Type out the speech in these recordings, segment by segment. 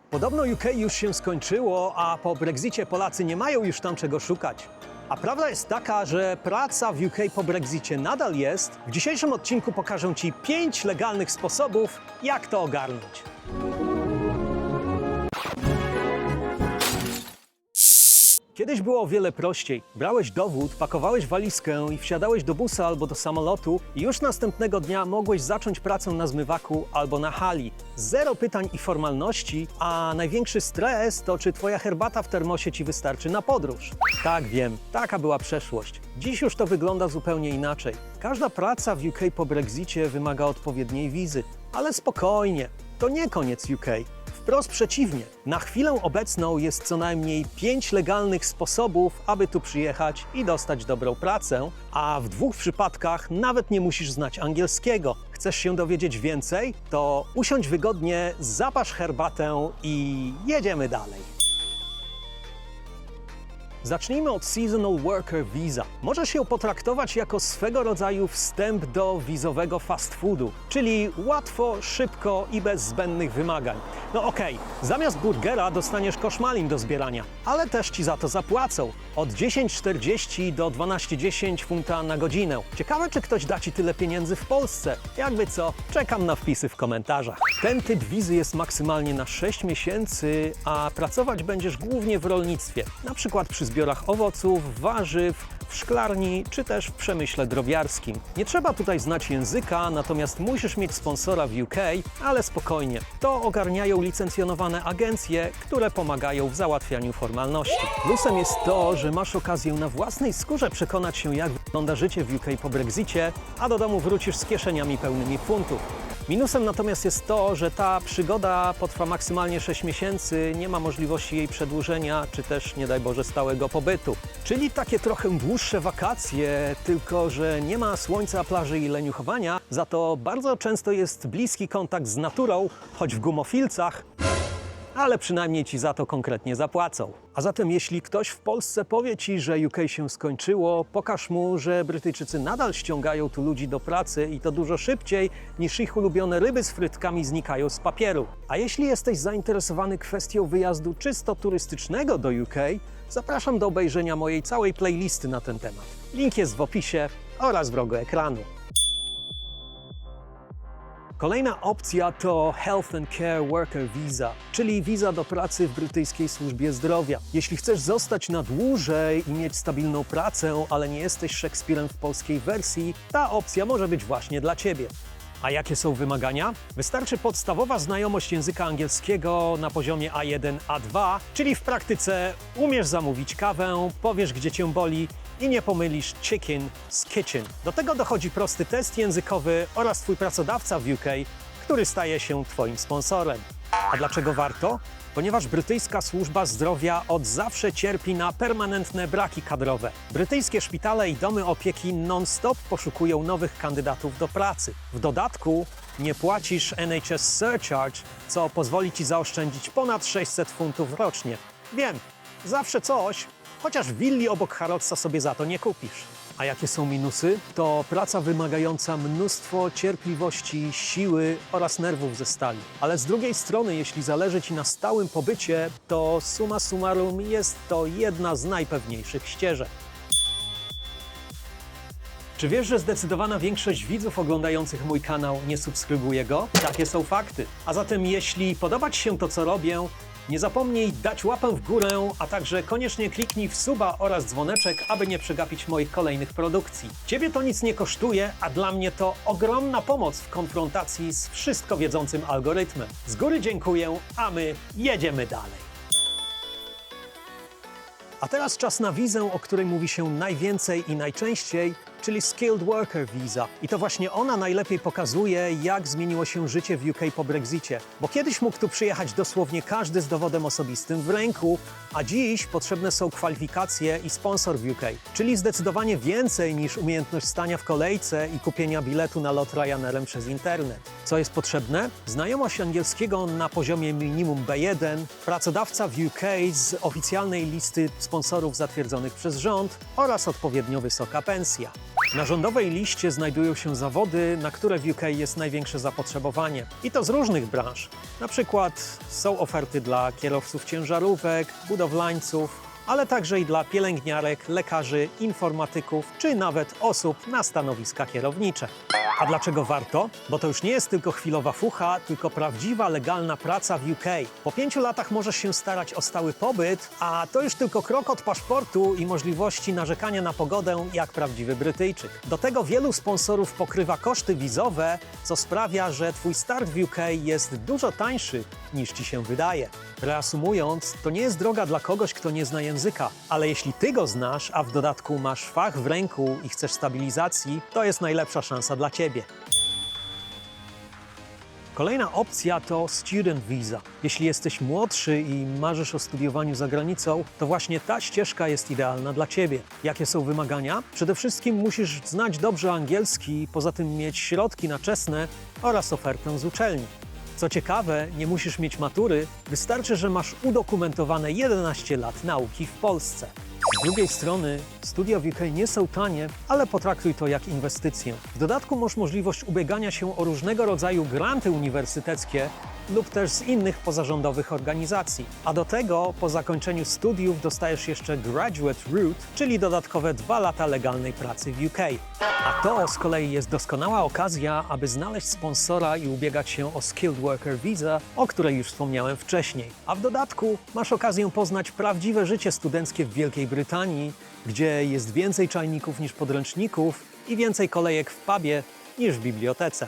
Podobno UK już się skończyło, a po Brexicie Polacy nie mają już tam czego szukać. A prawda jest taka, że praca w UK po Brexicie nadal jest. W dzisiejszym odcinku pokażę Ci 5 legalnych sposobów, jak to ogarnąć. Kiedyś było o wiele prościej. Brałeś dowód, pakowałeś walizkę i wsiadałeś do busa albo do samolotu i już następnego dnia mogłeś zacząć pracę na zmywaku albo na hali. Zero pytań i formalności, a największy stres to, czy twoja herbata w termosie ci wystarczy na podróż. Tak, wiem, taka była przeszłość. Dziś już to wygląda zupełnie inaczej. Każda praca w UK po Brexicie wymaga odpowiedniej wizy. Ale spokojnie, to nie koniec UK. Wprost przeciwnie. Na chwilę obecną jest co najmniej 5 legalnych sposobów, aby tu przyjechać i dostać dobrą pracę, a w 2 przypadkach nawet nie musisz znać angielskiego. Chcesz się dowiedzieć więcej? To usiądź wygodnie, zaparz herbatę i jedziemy dalej. Zacznijmy od Seasonal Worker Visa. Możesz ją potraktować jako swego rodzaju wstęp do wizowego fast foodu, czyli łatwo, szybko i bez zbędnych wymagań. No okej, zamiast burgera dostaniesz kosz malin do zbierania, ale też Ci za to zapłacą. Od 10,40 do 12,10 funta na godzinę. Ciekawe, czy ktoś da Ci tyle pieniędzy w Polsce. Jakby co, czekam na wpisy w komentarzach. Ten typ wizy jest maksymalnie na 6 miesięcy, a pracować będziesz głównie w rolnictwie, na przykład przy zbiorach owoców, warzyw, w szklarni czy też w przemyśle drobiarskim. Nie trzeba tutaj znać języka, natomiast musisz mieć sponsora w UK, ale spokojnie. To ogarniają licencjonowane agencje, które pomagają w załatwianiu formalności. Plusem jest to, że masz okazję na własnej skórze przekonać się, jak wygląda życie w UK po Brexicie, a do domu wrócisz z kieszeniami pełnymi funtów. Minusem natomiast jest to, że ta przygoda potrwa maksymalnie 6 miesięcy, nie ma możliwości jej przedłużenia, czy też, nie daj Boże, stałego pobytu. Czyli takie trochę dłuższe wakacje, tylko że nie ma słońca, plaży i leniuchowania, za to bardzo często jest bliski kontakt z naturą, choć w gumofilcach, ale przynajmniej Ci za to konkretnie zapłacą. A zatem jeśli ktoś w Polsce powie Ci, że UK się skończyło, pokaż mu, że Brytyjczycy nadal ściągają tu ludzi do pracy i to dużo szybciej niż ich ulubione ryby z frytkami znikają z papieru. A jeśli jesteś zainteresowany kwestią wyjazdu czysto turystycznego do UK, zapraszam do obejrzenia mojej całej playlisty na ten temat. Link jest w opisie oraz w rogu ekranu. Kolejna opcja to Health and Care Worker Visa, czyli wiza do pracy w brytyjskiej służbie zdrowia. Jeśli chcesz zostać na dłużej i mieć stabilną pracę, ale nie jesteś Szekspirem w polskiej wersji, ta opcja może być właśnie dla Ciebie. A jakie są wymagania? Wystarczy podstawowa znajomość języka angielskiego na poziomie A1, A2, czyli w praktyce umiesz zamówić kawę, powiesz, gdzie Cię boli i nie pomylisz chicken z kitchen. Do tego dochodzi prosty test językowy oraz Twój pracodawca w UK, który staje się Twoim sponsorem. A dlaczego warto? Ponieważ brytyjska służba zdrowia od zawsze cierpi na permanentne braki kadrowe. Brytyjskie szpitale i domy opieki non-stop poszukują nowych kandydatów do pracy. W dodatku nie płacisz NHS Surcharge, co pozwoli Ci zaoszczędzić ponad 600 funtów rocznie. Wiem, zawsze coś, chociaż willi obok Harrodsa sobie za to nie kupisz. A jakie są minusy? To praca wymagająca mnóstwo cierpliwości, siły oraz nerwów ze stali. Ale z drugiej strony, jeśli zależy Ci na stałym pobycie, to summa summarum jest to jedna z najpewniejszych ścieżek. Czy wiesz, że zdecydowana większość widzów oglądających mój kanał nie subskrybuje go? Takie są fakty. A zatem jeśli podoba Ci się to, co robię, nie zapomnij dać łapę w górę, a także koniecznie kliknij w suba oraz dzwoneczek, aby nie przegapić moich kolejnych produkcji. Ciebie to nic nie kosztuje, a dla mnie to ogromna pomoc w konfrontacji z wszystko wiedzącym algorytmem. Z góry dziękuję, a my jedziemy dalej. A teraz czas na wizę, o której mówi się najwięcej i najczęściej, czyli Skilled Worker Visa. I to właśnie ona najlepiej pokazuje, jak zmieniło się życie w UK po Brexicie. Bo kiedyś mógł tu przyjechać dosłownie każdy z dowodem osobistym w ręku, a dziś potrzebne są kwalifikacje i sponsor w UK. Czyli zdecydowanie więcej niż umiejętność stania w kolejce i kupienia biletu na lot Ryanerem przez internet. Co jest potrzebne? Znajomość angielskiego na poziomie minimum B1, pracodawca w UK z oficjalnej listy sponsorów zatwierdzonych przez rząd oraz odpowiednio wysoka pensja. Na rządowej liście znajdują się zawody, na które w UK jest największe zapotrzebowanie. I to z różnych branż. Na przykład są oferty dla kierowców ciężarówek, budowlańców, ale także i dla pielęgniarek, lekarzy, informatyków czy nawet osób na stanowiska kierownicze. A dlaczego warto? Bo to już nie jest tylko chwilowa fucha, tylko prawdziwa, legalna praca w UK. Po 5 latach możesz się starać o stały pobyt, a to już tylko krok od paszportu i możliwości narzekania na pogodę jak prawdziwy Brytyjczyk. Do tego wielu sponsorów pokrywa koszty wizowe, co sprawia, że twój start w UK jest dużo tańszy niż ci się wydaje. Reasumując, to nie jest droga dla kogoś, kto nie zna języka, ale jeśli ty go znasz, a w dodatku masz fach w ręku i chcesz stabilizacji, to jest najlepsza szansa dla ciebie. Kolejna opcja to Student Visa. Jeśli jesteś młodszy i marzysz o studiowaniu za granicą, to właśnie ta ścieżka jest idealna dla ciebie. Jakie są wymagania? Przede wszystkim musisz znać dobrze angielski, poza tym mieć środki na czesne oraz ofertę z uczelni. Co ciekawe, nie musisz mieć matury, wystarczy, że masz udokumentowane 11 lat nauki w Polsce. Z drugiej strony, studia w UK nie są tanie, ale potraktuj to jak inwestycję. W dodatku masz możliwość ubiegania się o różnego rodzaju granty uniwersyteckie lub też z innych pozarządowych organizacji. A do tego, po zakończeniu studiów dostajesz jeszcze Graduate Route, czyli dodatkowe 2 lata legalnej pracy w UK. A to z kolei jest doskonała okazja, aby znaleźć sponsora i ubiegać się o Skilled Worker Visa, o której już wspomniałem wcześniej. A w dodatku masz okazję poznać prawdziwe życie studenckie w Wielkiej Brytanii, gdzie jest więcej czajników niż podręczników i więcej kolejek w pubie niż w bibliotece.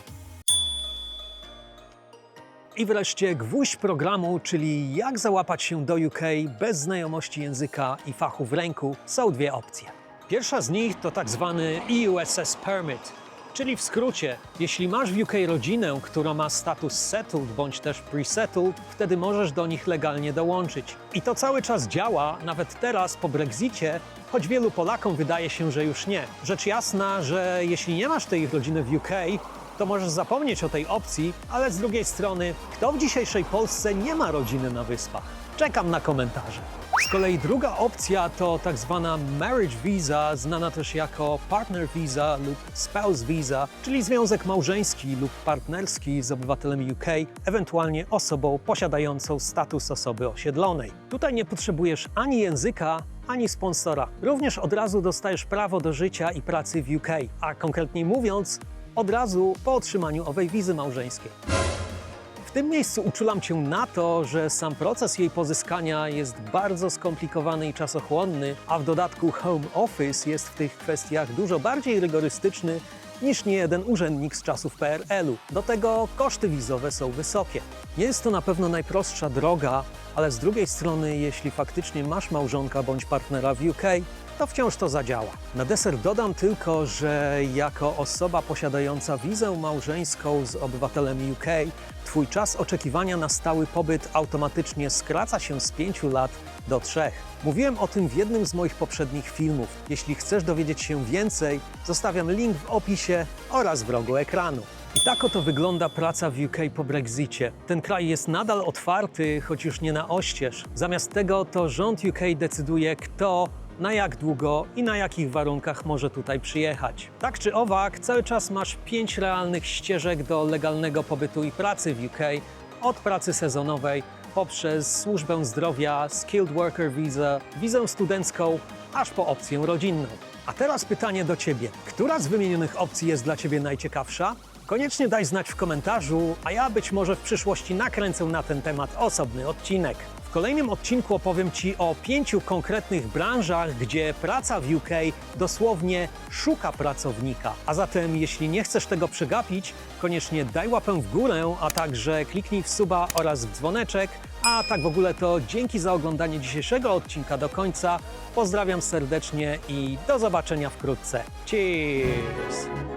I wreszcie gwóźdź programu, czyli jak załapać się do UK bez znajomości języka i fachu w ręku, są 2 opcje. Pierwsza z nich to tak zwany EUSS Permit, czyli w skrócie, jeśli masz w UK rodzinę, która ma status settled bądź też pre-settled, wtedy możesz do nich legalnie dołączyć. I to cały czas działa, nawet teraz po Brexicie, choć wielu Polakom wydaje się, że już nie. Rzecz jasna, że jeśli nie masz tej rodziny w UK, to możesz zapomnieć o tej opcji, ale z drugiej strony, kto w dzisiejszej Polsce nie ma rodziny na wyspach? Czekam na komentarze. Z kolei druga opcja to tak zwana Marriage Visa, znana też jako Partner Visa lub Spouse Visa, czyli związek małżeński lub partnerski z obywatelem UK, ewentualnie osobą posiadającą status osoby osiedlonej. Tutaj nie potrzebujesz ani języka, ani sponsora. Również od razu dostajesz prawo do życia i pracy w UK, a konkretniej mówiąc, od razu po otrzymaniu owej wizy małżeńskiej. W tym miejscu uczulam Cię na to, że sam proces jej pozyskania jest bardzo skomplikowany i czasochłonny, a w dodatku Home Office jest w tych kwestiach dużo bardziej rygorystyczny niż niejeden urzędnik z czasów PRL-u. Do tego koszty wizowe są wysokie. Nie jest to na pewno najprostsza droga, ale z drugiej strony, jeśli faktycznie masz małżonka bądź partnera w UK, to wciąż to zadziała. Na deser dodam tylko, że jako osoba posiadająca wizę małżeńską z obywatelem UK, Twój czas oczekiwania na stały pobyt automatycznie skraca się z 5 lat do 3. Mówiłem o tym w jednym z moich poprzednich filmów. Jeśli chcesz dowiedzieć się więcej, zostawiam link w opisie oraz w rogu ekranu. I tak oto wygląda praca w UK po Brexicie. Ten kraj jest nadal otwarty, choć już nie na oścież. Zamiast tego to rząd UK decyduje, kto, na jak długo i na jakich warunkach może tutaj przyjechać. Tak czy owak, cały czas masz 5 realnych ścieżek do legalnego pobytu i pracy w UK, od pracy sezonowej poprzez służbę zdrowia, Skilled Worker Visa, wizę studencką, aż po opcję rodzinną. A teraz pytanie do Ciebie. Która z wymienionych opcji jest dla Ciebie najciekawsza? Koniecznie daj znać w komentarzu, a ja być może w przyszłości nakręcę na ten temat osobny odcinek. W kolejnym odcinku opowiem Ci o 5 konkretnych branżach, gdzie praca w UK dosłownie szuka pracownika. A zatem, jeśli nie chcesz tego przegapić, koniecznie daj łapę w górę, a także kliknij w suba oraz w dzwoneczek. A tak w ogóle to dzięki za oglądanie dzisiejszego odcinka do końca. Pozdrawiam serdecznie i do zobaczenia wkrótce. Cheers!